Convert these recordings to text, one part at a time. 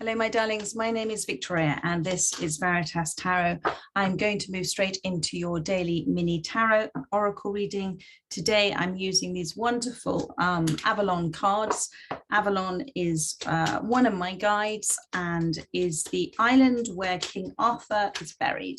Hello, my darlings. My name is Victoria, and this is Veritas Tarot. I'm going to move straight into your daily mini tarot and oracle reading. Today, I'm using these wonderful Avalon cards. Avalon is one of my guides and is the island where King Arthur is buried.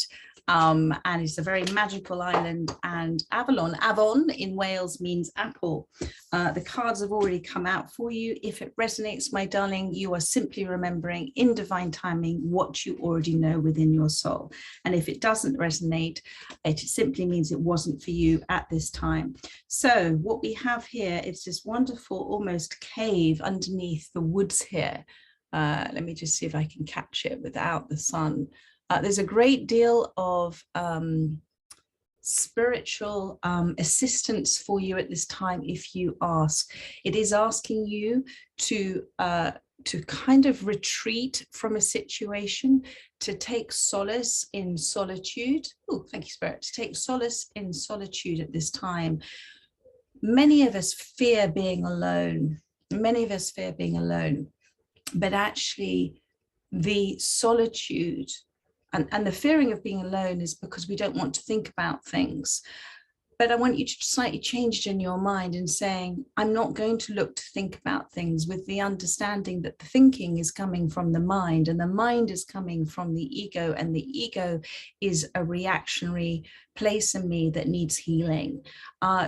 And it's a very magical island, and Avon in Wales means apple. The cards have already come out for you. If it resonates, my darling, you are simply remembering in divine timing what you already know within your soul. And if it doesn't resonate, it simply means it wasn't for you at this time. So what we have here is this wonderful almost cave underneath the woods here. Let me just see if I can catch it without the sun. There's a great deal of spiritual assistance for you at this time if you ask. It is asking you to kind of retreat from a situation, to take solace in solitude. Oh, thank you, Spirit. To take solace in solitude at this time. Many of us fear being alone. Many of us fear being alone. But actually, the solitude and the fearing of being alone is because we don't want to think about things. But I want you to slightly change it in your mind and saying, I'm not going to look to think about things, with the understanding that the thinking is coming from the mind and the mind is coming from the ego, and the ego is a reactionary place in me that needs healing.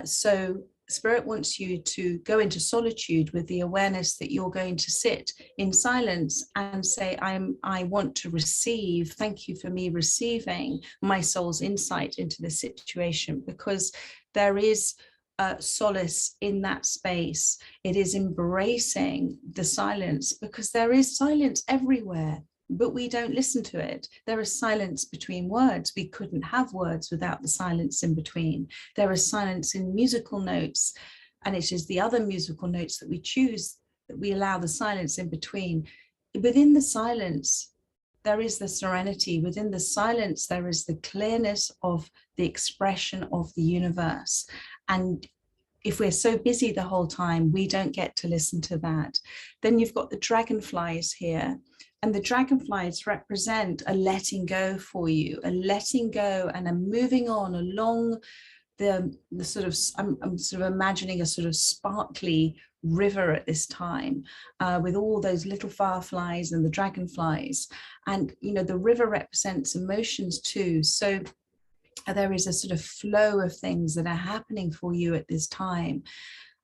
So Spirit wants you to go into solitude with the awareness that you're going to sit in silence and say, I want to receive. Thank you for me receiving my soul's insight into the situation, because there is solace in that space. It is embracing the silence, because there is silence everywhere, but we don't listen to it. There is silence between words. We couldn't have words without the silence in between. There is silence in musical notes, and it is the other musical notes that we choose that we allow the silence in between. Within the silence, there is the serenity. Within the silence, there is the clearness of the expression of the universe. And if we're so busy the whole time, we don't get to listen to that. Then you've got the dragonflies here. And the dragonflies represent a letting go for you, a letting go and a moving on along the sort of, I'm sort of imagining a sort of sparkly river at this time, with all those little fireflies and the dragonflies. And, you know, the river represents emotions too. So there is a sort of flow of things that are happening for you at this time.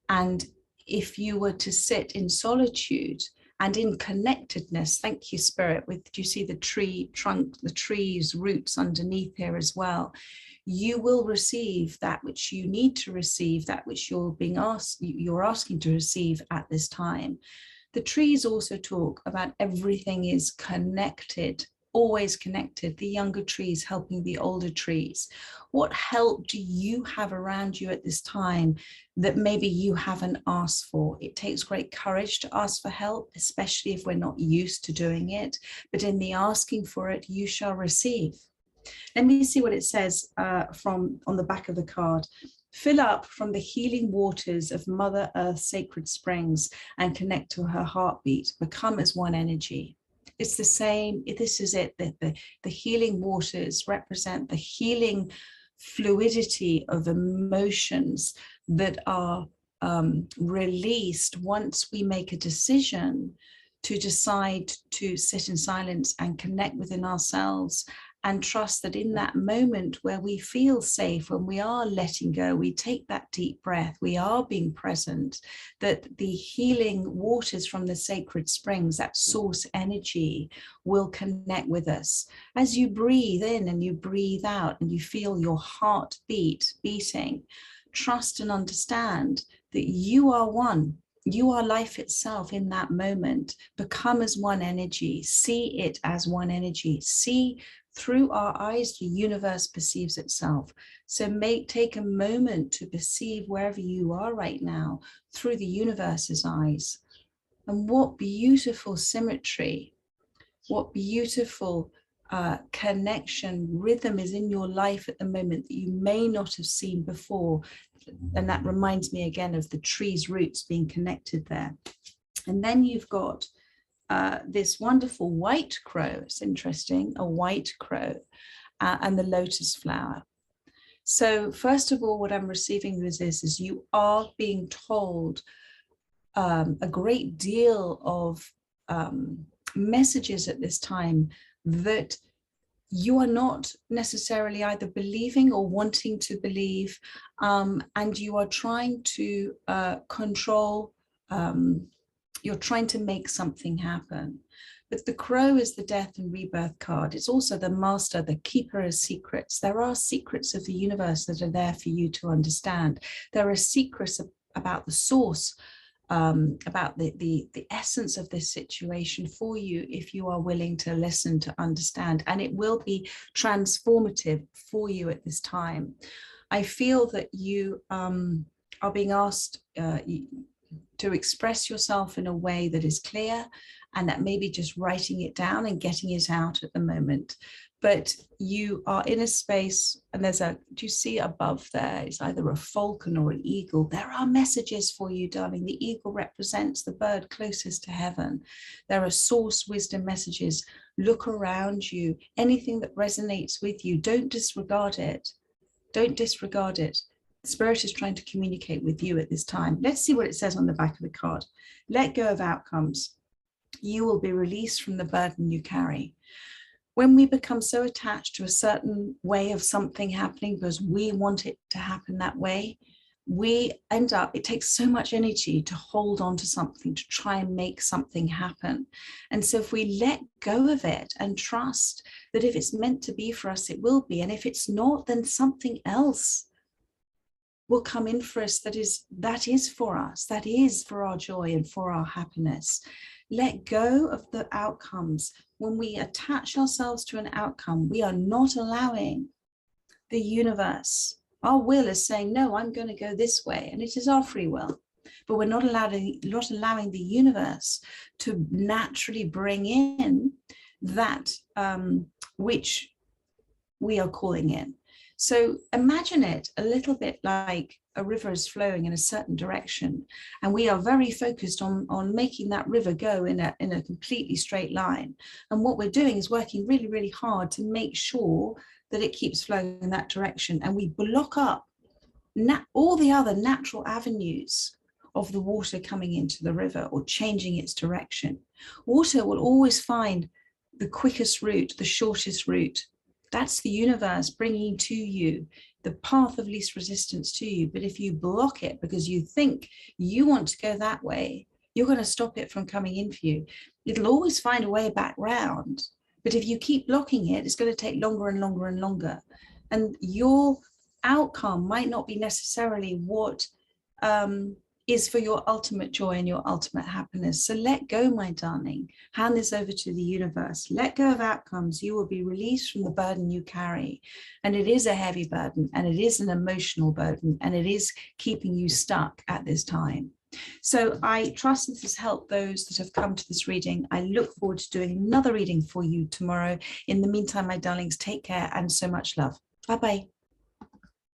And if you were to sit in solitude and in connectedness, thank you, Spirit, with, do you see the tree trunk, the tree's roots underneath here as well? You will receive that which you need to receive, that which you're asking to receive at this time. The trees also talk about everything is connected, always connected, the younger trees helping the older trees. What help do you have around you at this time that maybe you haven't asked for? It takes great courage to ask for help, especially if we're not used to doing it. But in the asking for it, you shall receive. Let me see what it says from on the back of the card. Fill up from the healing waters of Mother Earth's sacred springs and connect to her heartbeat. Become as one energy. It's the same. This is it. The healing waters represent the healing fluidity of emotions that are released once we make a decision to decide to sit in silence and connect within ourselves, and trust that in that moment where we feel safe, when we are letting go, we take that deep breath, we are being present, that the healing waters from the sacred springs, that source energy, will connect with us. As you breathe in and you breathe out and you feel your heart beating, trust and understand that you are one. You are life itself in that moment. Become as one energy. See it as one energy. See through our eyes, the universe perceives itself. So take a moment to perceive wherever you are right now through the universe's eyes. And what beautiful symmetry, what beautiful connection, rhythm is in your life at the moment that you may not have seen before. And that reminds me again of the tree's roots being connected there. And then you've got this wonderful white crow. It's interesting, a white crow, and the lotus flower. So first of all, what I'm receiving is you are being told a great deal of messages at this time that you are not necessarily either believing or wanting to believe, and you are trying to control, you're trying to make something happen. But the crow is the death and rebirth card. It's also the master, the keeper of secrets. There are secrets of the universe that are there for you to understand. There are secrets about the source, about the essence of this situation for you, if you are willing to listen, to understand, and it will be transformative for you at this time. I feel that you are being asked to express yourself in a way that is clear, and that maybe just writing it down and getting it out at the moment. But you are in a space, and there's a, do you see above there? It's either a falcon or an eagle. There are messages for you, darling. The eagle represents the bird closest to heaven. There are source wisdom messages. Look around you. Anything that resonates with you, don't disregard it. Don't disregard it. Spirit is trying to communicate with you at this time. Let's see what it says on the back of the card. Let go of outcomes. You will be released from the burden you carry. When we become so attached to a certain way of something happening because we want it to happen that way, we end up, it takes so much energy to hold on to something, to try and make something happen. And so if we let go of it and trust that if it's meant to be for us, it will be. And if it's not, then something else will come in for us that is for us, that is for our joy and for our happiness. Let go of the outcomes. When we attach ourselves to an outcome, we are not allowing the universe. Our will is saying, no, I'm going to go this way, and it is our free will. But we're not allowing the universe to naturally bring in that which we are calling in. So imagine it a little bit like a river is flowing in a certain direction, and we are very focused on making that river go in a completely straight line. And what we're doing is working really, really hard to make sure that it keeps flowing in that direction. And we block up all the other natural avenues of the water coming into the river or changing its direction. Water will always find the quickest route, the shortest route. That's the universe bringing to you the path of least resistance to you. But if you block it because you think you want to go that way, you're going to stop it from coming in for you. It'll always find a way back round. But if you keep blocking it, it's going to take longer and longer and longer. And your outcome might not be necessarily what is for your ultimate joy and your ultimate happiness. So let go, my darling. Hand this over to the universe. Let go of outcomes. You will be released from the burden you carry. And it is a heavy burden, and it is an emotional burden, and it is keeping you stuck at this time. So I trust this has helped those that have come to this reading. I look forward to doing another reading for you tomorrow. In the meantime, my darlings, take care and so much love. Bye-bye.